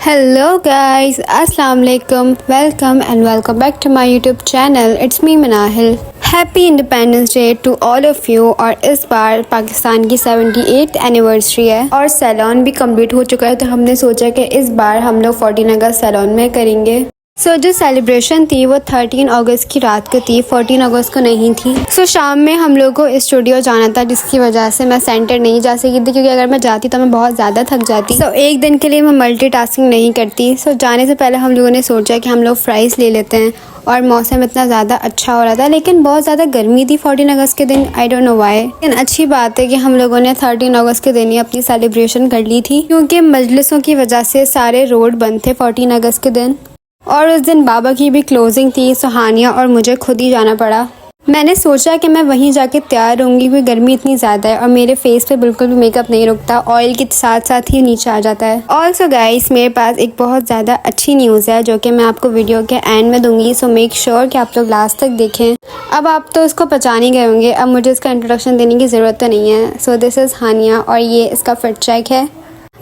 Hello guys, Assalamu alaikum. Welcome and welcome back to my YouTube channel. It's me Manahil. Happy Independence Day to all of you। और इस बार पाकिस्तान की 78th anniversary है और salon भी complete हो चुका है, तो हमने सोचा कि इस बार हम लोग 14 अगस्त सैलॉन में करेंगे। जो सेलिब्रेशन थी वो 13 अगस्त की रात को थी, 14 अगस्त को नहीं थी। शाम में हम लोग को स्टूडियो जाना था, जिसकी वजह से मैं सेंटर नहीं जा सकी थी, क्योंकि अगर मैं जाती तो मैं बहुत ज़्यादा थक जाती। एक दिन के लिए मैं मल्टीटास्किंग नहीं करती। जाने से पहले हम लोगों ने सोचा कि हम लोग फ्राइज़ ले लेते हैं, और मौसम इतना ज़्यादा अच्छा हो रहा था, लेकिन बहुत ज़्यादा गर्मी थी 14 अगस्त के दिन। आई डोंट नो व्हाई। लेकिन अच्छी बात है कि हम लोगों ने 13 अगस्त के दिन ही अपनी सेलिब्रेशन कर ली थी, क्योंकि मजलिसों की वजह से सारे रोड बंद थे 14 अगस्त के दिन, और उस दिन बाबा की भी क्लोजिंग थी। हानिया और मुझे खुद ही जाना पड़ा। मैंने सोचा कि मैं वहीं जाके तैयार होंगी, क्योंकि गर्मी इतनी ज़्यादा है और मेरे फेस पे बिल्कुल भी मेकअप नहीं रुकता, ऑयल के साथ साथ ही नीचे आ जाता है। ऑल्सो गाइस, मेरे पास एक बहुत ज़्यादा अच्छी न्यूज़ है, जो कि मैं आपको वीडियो के एंड में दूंगी। मेक श्योर कि आप लोग लास्ट तक देखें। अब आप तो उसको पहचान ही गए होंगे, अब मुझे इसका इंट्रोडक्शन देने की ज़रूरत तो नहीं है। दिस इज़ हानिया और ये इसका फिट चेक है।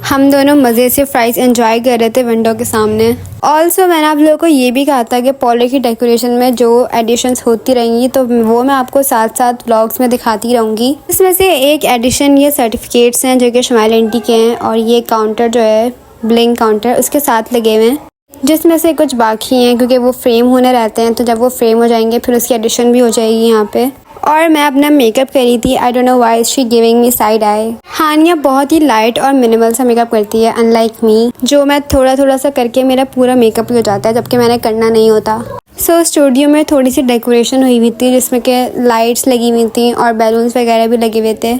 हम दोनों मज़े से फ्राइज़ एंजॉय कर रहे थे विंडो के सामने। ऑल्सो मैंने आप लोगों को ये भी कहा था कि पॉलो की डेकोरेशन में जो एडिशंस होती रहेंगी, तो वो मैं आपको साथ साथ व्लॉग्स में दिखाती रहूँगी। इसमें से एक एडिशन ये सर्टिफिकेट्स हैं, जो कि शमाइल आंटी के हैं, और ये काउंटर जो है ब्लिंक काउंटर उसके साथ लगे हुए हैं, जिसमें से कुछ बाकी हैं, क्योंकि वो फ्रेम होने रहते हैं। तो जब वो फ्रेम हो जाएंगे फिर उसकी एडिशन भी हो जाएगी यहाँ पे। और मैं अपना मेकअप करी थी। I don't know why she giving me side eye. Hania बहुत ही लाइट और मिनिमल सा मेकअप करती है, अनलाइक मी, जो मैं थोड़ा थोड़ा सा करके मेरा पूरा मेकअप हो जाता है, जबकि मैंने करना नहीं होता। स्टूडियो में थोड़ी सी डेकोरेशन हुई थी, जिसमें कि लाइट्स लगी हुई थी और बैलून्स वगैरह भी लगे हुए थे,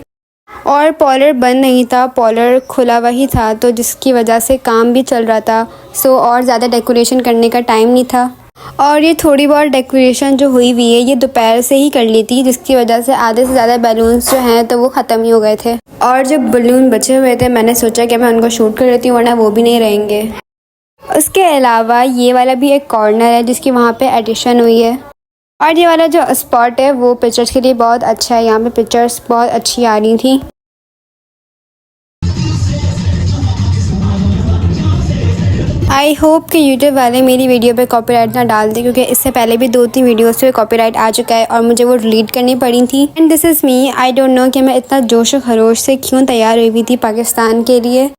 और पॉलर बंद नहीं था, पॉलर खुला हुआ ही था, तो जिसकी वजह से काम भी चल रहा था। और ज़्यादा डेकोरेशन करने का टाइम नहीं था। और ये थोड़ी बहुत डेकोरेशन जो हुई हुई है ये दोपहर से ही कर ली थी, जिसकी वजह से आधे से ज़्यादा बैलून्स जो हैं तो वो ख़त्म ही हो गए थे, और जो बलून बचे हुए थे मैंने सोचा कि मैं उनको शूट कर लेती हूँ, वरना वो भी नहीं रहेंगे। उसके अलावा ये वाला भी एक कॉर्नर है, जिसकी वहाँ पे एडिशन हुई है, और ये वाला जो स्पॉट है वो पिक्चर्स के लिए बहुत अच्छा है। यहाँ पे पिक्चर्स बहुत अच्छी आ रही थी। आई होप कि यूट्यूब वाले मेरी वीडियो पे कॉपीराइट ना डाल दें, क्योंकि इससे पहले भी 2-3 वीडियोस पे कॉपीराइट आ चुका है और मुझे वो डिलीट करनी पड़ी थी। And this is me. I don't no कि मैं इतना जोश व खरोश से क्यों तैयार हुई थी पाकिस्तान के लिए,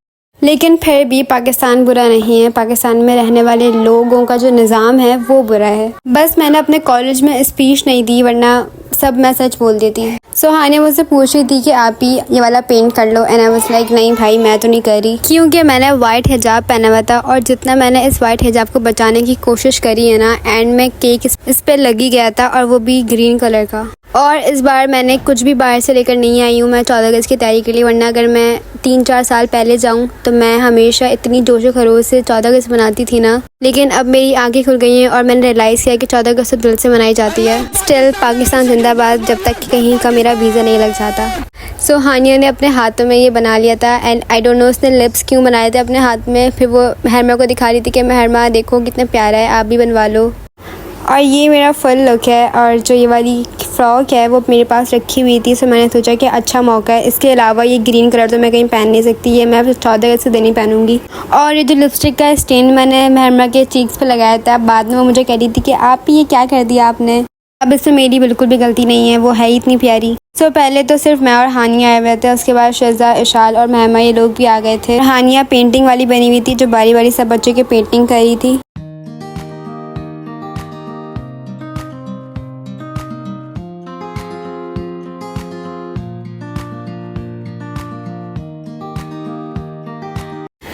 लेकिन फिर भी पाकिस्तान बुरा नहीं है। पाकिस्तान में रहने वाले लोगों का जो निज़ाम है वो बुरा है। बस मैंने अपने कॉलेज में स्पीच नहीं दी, वरना सब मैं सच बोल देती। हानिया मुझसे पूछ रही थी कि आप ही ये वाला पेंट कर लो, एंड आई वाज लाइक नहीं भाई मैं तो नहीं कर रही, क्योंकि मैंने वाइट हिजाब पहना हुआ था, और जितना मैंने इस वाइट हिजाब को बचाने की कोशिश करी है ना, एंड में केक इस पे लगी गया था, और वो भी ग्रीन कलर का। और इस बार मैंने कुछ भी बाहर से लेकर नहीं आई हूँ मैं 14 अगस्त की तैयारी के लिए, वरना अगर मैं 3-4 साल पहले जाऊँ तो मैं हमेशा इतनी जोशो खरोश से 14 अगस्त मनाती थी ना। लेकिन अब मेरी आंखें खुल गई हैं और मैंने रियलाइज़ किया कि 14 अगस्त दिल से मनाई जाती है। स्टिल पाकिस्तान जिंदाबाद, जब तक कि कहीं का मेरा वीज़ा नहीं लग जाता। हानिया ने अपने हाथों में ये बना लिया था, एंड आई डोंट नो उसने लिप्स क्यों बनाए थे अपने हाथ में। फिर वो महरमा को दिखा रही थी कि महरमा देखो कितना प्यारा है, आप भी बनवा लो। और ये मेरा फुल लुक है, और जो ये वाली फ्रॉक है वो मेरे पास रखी हुई थी, मैंने सोचा कि अच्छा मौका है। इसके अलावा ये ग्रीन कलर तो मैं कहीं पहन नहीं सकती, ये मैं 14 अगस्त के दिन ही पहनूंगी। और ये जो लिपस्टिक का स्टेन मैंने महरमा के चीक्स पे लगाया था, बाद में वो मुझे कह रही थी कि आप ये क्या कर दिया आपने। अब इसमें मेरी बिल्कुल भी गलती नहीं है, वो है ही इतनी प्यारी। पहले तो सिर्फ मैं और हानिया आए हुए थे, उसके बाद शज़ा, इशाल और महमा ये लोग भी आ गए थे। हानिया पेंटिंग वाली बनी हुई थी, जो बारी बारी सब बच्चों की पेंटिंग कर रही थी।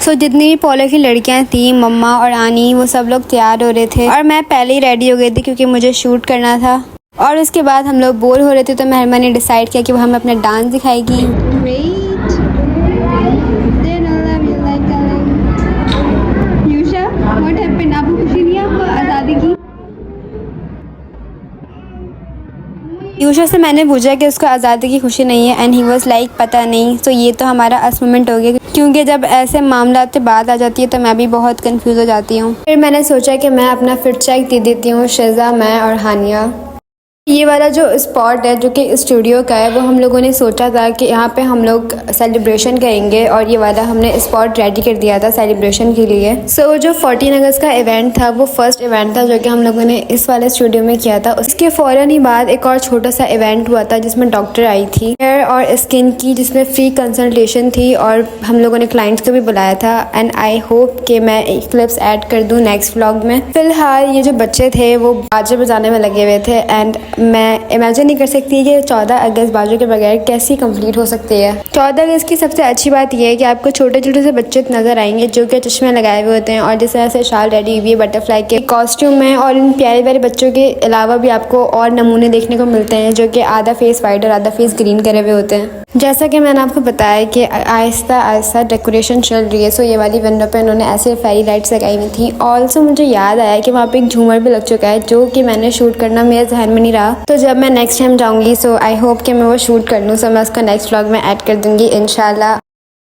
जितनी भी पॉलो की लड़कियां थी, मम्मा और आनी, वो सब लोग तैयार हो रहे थे, और मैं पहले ही रेडी हो गई थी क्योंकि मुझे शूट करना था। और उसके बाद हम लोग बोर हो रहे थे, तो महरमा ने डिसाइड किया कि वो हमें अपना डांस दिखाएगी। आपको खुशी नहीं है आपको आज़ादी की? यूशा से मैंने पूछा कि उसको आज़ादी की खुशी नहीं है, एंड ही वाज लाइक पता नहीं। ये तो हमारा अस मोमेंट हो गया, क्योंकि जब ऐसे मामला पे बात आ जाती है तो मैं भी बहुत कंफ्यूज हो जाती हूँ। फिर मैंने सोचा कि मैं अपना फिट चेक दे देती हूँ, शज़ा, मैं और हानिया। ये वाला जो स्पॉट है जो कि स्टूडियो का है, वो हम लोगों ने सोचा था कि यहाँ पे हम लोग सेलिब्रेशन करेंगे और ये वाला हमने स्पॉट रेडी कर दिया था सेलिब्रेशन के लिए। सो जो 14 अगस्त का इवेंट था वो फर्स्ट इवेंट था जो कि हम लोगों ने इस वाले स्टूडियो में किया था। उसके फ़ौरन ही बाद एक और छोटा सा इवेंट हुआ था जिसमें डॉक्टर आई थी हेयर और स्किन की, जिसमें फ्री कंसल्टेशन थी और हम लोगों ने क्लाइंट्स को भी बुलाया था। एंड आई होप कि मैं एक क्लिप्स ऐड कर दूँ नेक्स्ट व्लॉग में। फिलहाल ये जो बच्चे थे वो बाजे बजाने में लगे हुए थे एंड मैं इमेजिन नहीं कर सकती कि 14 अगस्त बाजू के बगैर कैसी कंप्लीट हो सकती है। 14 अगस्त की सबसे अच्छी बात यह है कि आपको छोटे छोटे से बच्चे नजर आएंगे जो कि चश्मे लगाए हुए होते हैं और जिस तरह से शाल रेडी हुई है बटरफ्लाई के कॉस्ट्यूम में। और इन प्यारे प्यारे बच्चों के अलावा भी आपको और नमूने देखने को मिलते हैं जो कि आधा फेस वाइट और आधा फेस ग्रीन करे हुए होते हैं। जैसा कि मैंने आपको बताया कि आहिस्ता आहिस्ता डेकोरेशन चल रही है। सो ये वाली विंडो पे इन्होंने ऐसे फेरी लाइट्स लगाई हुई थी। ऑल्सो मुझे याद आया कि वहाँ पे एक झूमर भी लग चुका है जो कि मैंने शूट करना मेरे जहन में नहीं रहा। तो जब मैं नेक्स्ट टाइम जाऊँगी सो आई होप कि मैं वो शूट कर लूँ। सो मैं उसका नेक्स्ट व्लॉग में ऐड कर दूँगी इंशाल्लाह।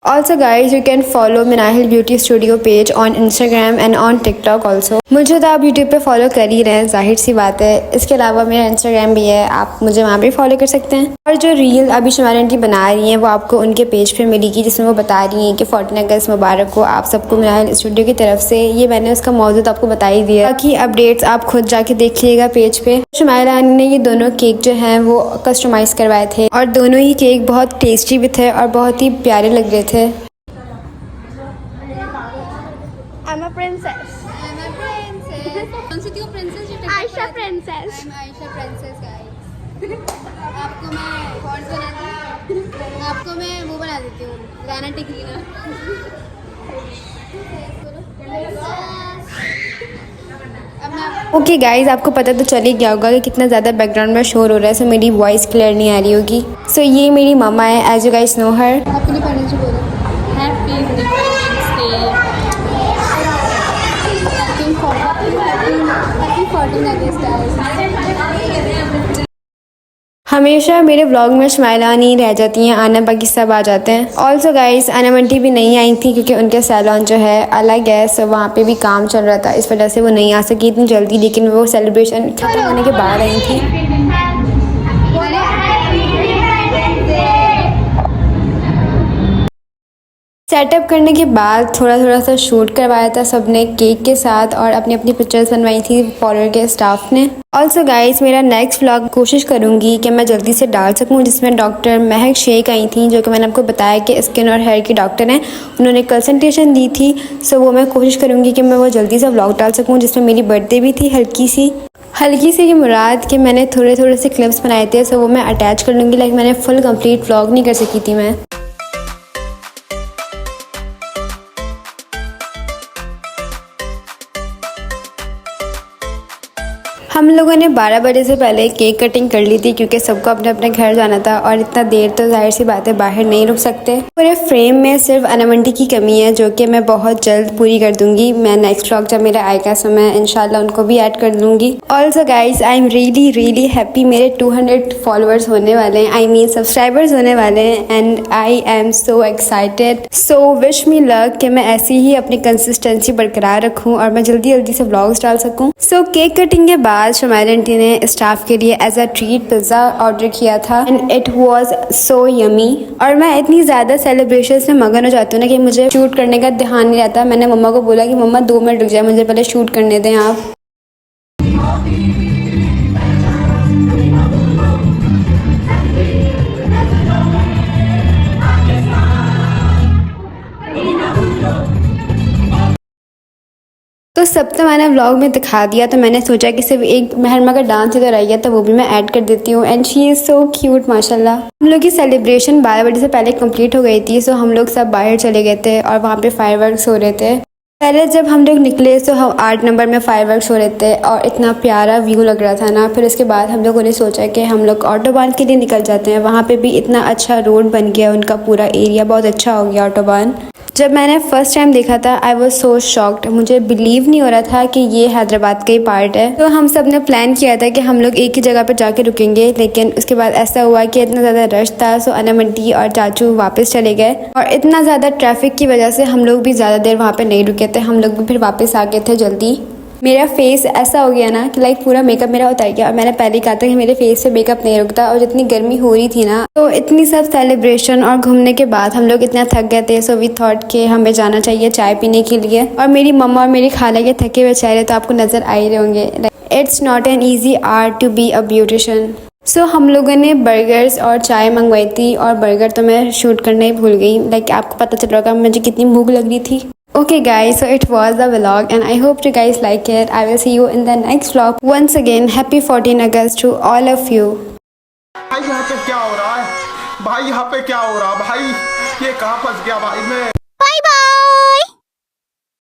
Also guys, you can follow Minahil Beauty Studio page on Instagram and on TikTok also। मुझे तो आप YouTube पे फॉलो कर ही रहे हैं, जाहिर सी बात है। इसके अलावा मेरा Instagram भी है, आप मुझे वहाँ भी फॉलो कर सकते हैं। और जो रील अभी शमार आंटी बना रही हैं वो आपको उनके पेज पे मिलेगी जिसमें वो बता रही हैं कि 14 अगस्त मुबारक हो आप सबको मिनाहिल स्टूडियो की तरफ से। ये मैंने उसका मौजूद आपको बता ही दिया। बाकी अपडेट्स आप खुद जाके देखिएगा पेज पे। शमार आंटी ने ये दोनों केक जो हैं वो कस्टमाइज़ करवाए थे और दोनों ही केक बहुत टेस्टी भी थे और बहुत ही प्यारे लग रहे थे। I'm a princess. I'm a princess. कौन सी थी वो princess जो Aisha princess. I'm Aisha princess guys। आपको मैं horse बना दूँ। आपको मैं वो बना देती हूँ, राना टिकरीना। अब मैं ओके गाइज, आपको पता तो चल ही गया होगा कि कितना ज़्यादा बैकग्राउंड में शोर हो रहा है। सो मेरी वॉइस क्लियर नहीं आ रही होगी। सो ये मेरी मामा है, as you guys know her. Happy Independence Day बोलो। Happy Independence Day. हैप्पी 14 अगस्त। हमेशा मेरे व्लॉग में स्माइला नहीं रह जाती हैं, आना बाकी सब आ जाते हैं। ऑल्सो गाइज आना आंटी भी नहीं आई थी क्योंकि उनके सैलून जो है अलग है। सो वहाँ पे भी काम चल रहा था, इस वजह से वो नहीं आ सकी इतनी जल्दी। लेकिन वो सेलिब्रेशन खत्म होने के बाद आई थी। सेटअप करने के बाद थोड़ा सा शूट करवाया था सबने केक के साथ और अपनी अपनी पिक्चर्स बनवाई थी पार्लर के स्टाफ ने। ऑल्सो गाइस मेरा नेक्स्ट व्लॉग कोशिश करूंगी कि मैं जल्दी से डाल सकूं जिसमें डॉक्टर महक शेख आई थी जो कि मैंने आपको बताया कि स्किन और हेयर की डॉक्टर हैं। उन्होंने कंसल्टेशन दी थी। सो वो मैं कोशिश करूँगी कि मैं वो जल्दी से व्लॉग डाल सकूँ जिसमें मेरी बर्थडे भी थी हल्की सी ये मुराद कि मैंने थोड़े से क्लिप्स बनाए थे। सो वो मैं अटैच कर लूँगी। लाइक मैंने फुल कंप्लीट व्लॉग नहीं कर सकी थी मैं। हम लोगों ने 12 बजे से पहले केक कटिंग कर ली थी क्योंकि सबको अपने अपने घर जाना था और इतना देर तो जाहिर सी बात है बाहर नहीं रुक सकते। पूरे फ्रेम में सिर्फ अनामंटी की कमी है जो कि मैं बहुत जल्द पूरी कर दूंगी। मैं नेक्स्ट व्लॉग जब मेरा आएगा सो मैं इंशाल्लाह उनको भी ऐड कर दूंगी। Also guys I am really happy. मेरे 200 फॉलोअर्स होने वाले हैं, आई मीन सब्सक्राइबर्स होने वाले हैं and I am so excited. So wish me luck कि मैं ऐसी ही अपनी कंसिस्टेंसी बरकरार रखूँ और मैं जल्दी से व्लॉग्स डाल सकूँ। सो केक कटिंग के बाद शमाइल आंटी ने स्टाफ के लिए as a treat pizza order किया था and it was so yummy. और मैं इतनी ज़्यादा सेलिब्रेशंस में मगन हो जाती हूँ ना कि मुझे शूट करने का ध्यान नहीं रहता। मैंने मम्मा को बोला कि मम्मा 2 मिनट रुक जाए, मुझे पहले शूट करने दें आप। तो सब तो मैंने व्लॉग में दिखा दिया, तो मैंने सोचा कि सिर्फ एक महरमा का डांस इधर आई है तो वो भी मैं ऐड कर देती हूँ। And she is so cute माशाल्लाह। हम लोग की सेलिब्रेशन 12 बजे से पहले कंप्लीट हो गई थी। सो हम लोग सब बाहर चले गए थे और वहाँ पे फायरवर्क्स हो रहे थे। पहले जब हम लोग निकले तो हम 8 नंबर में फायरवर्क्स हो रहे थे और इतना प्यारा व्यू लग रहा था ना। फिर उसके बाद हम लोगों ने सोचा कि हम लोग ऑटोबान के लिए निकल जाते हैं। वहाँ पे भी इतना अच्छा रोड बन गया, उनका पूरा एरिया बहुत अच्छा हो गया ऑटोबान। जब मैंने फर्स्ट टाइम देखा था आई वॉज सो शॉक्ड। मुझे बिलीव नहीं हो रहा था कि ये हैदराबाद का ही पार्ट है। तो हम सब ने प्लान किया था कि हम लोग एक ही जगह पर जाके रुकेंगे, लेकिन उसके बाद ऐसा हुआ कि इतना ज़्यादा रश था। सो अनामंटी और चाचू वापस चले गए और इतना ज़्यादा ट्रैफिक की वजह से हम लोग भी ज़्यादा देर वहाँ पे नहीं रुके थे। हम लोग भी फिर वापस आ गए थे जल्दी। मेरा फेस ऐसा हो गया ना कि लाइक पूरा मेकअप मेरा उतर गया। और मैंने पहले ही कहा था कि मेरे फेस पे मेकअप नहीं रुकता, और जितनी गर्मी हो रही थी ना, तो इतनी सब सेलिब्रेशन और घूमने के बाद हम लोग इतना थक गए थे। सो वी थॉट कि हमें जाना चाहिए चाय पीने के लिए। और मेरी मम्मा और मेरी खाला के थके हुए चेहरे तो आपको नजर आ ही रहे होंगे। It's not an easy art to be a beautician. So हम लोगों ने बर्गर्स और चाय मंगवाई थी, और बर्गर तो मैं शूट करना ही भूल गई। लाइक आपको पता चल रहा होगा मुझे कितनी भूख लग रही थी। Okay guys, so it was the vlog and I hope you guys like it. I will see you in the next vlog. Once again, happy 14 August to all of you. भाई यहाँ पे क्या हो रहा है भाई, यहाँ पे क्या हो रहा है भाई, ये कहाँ फंस गया भाई मैं।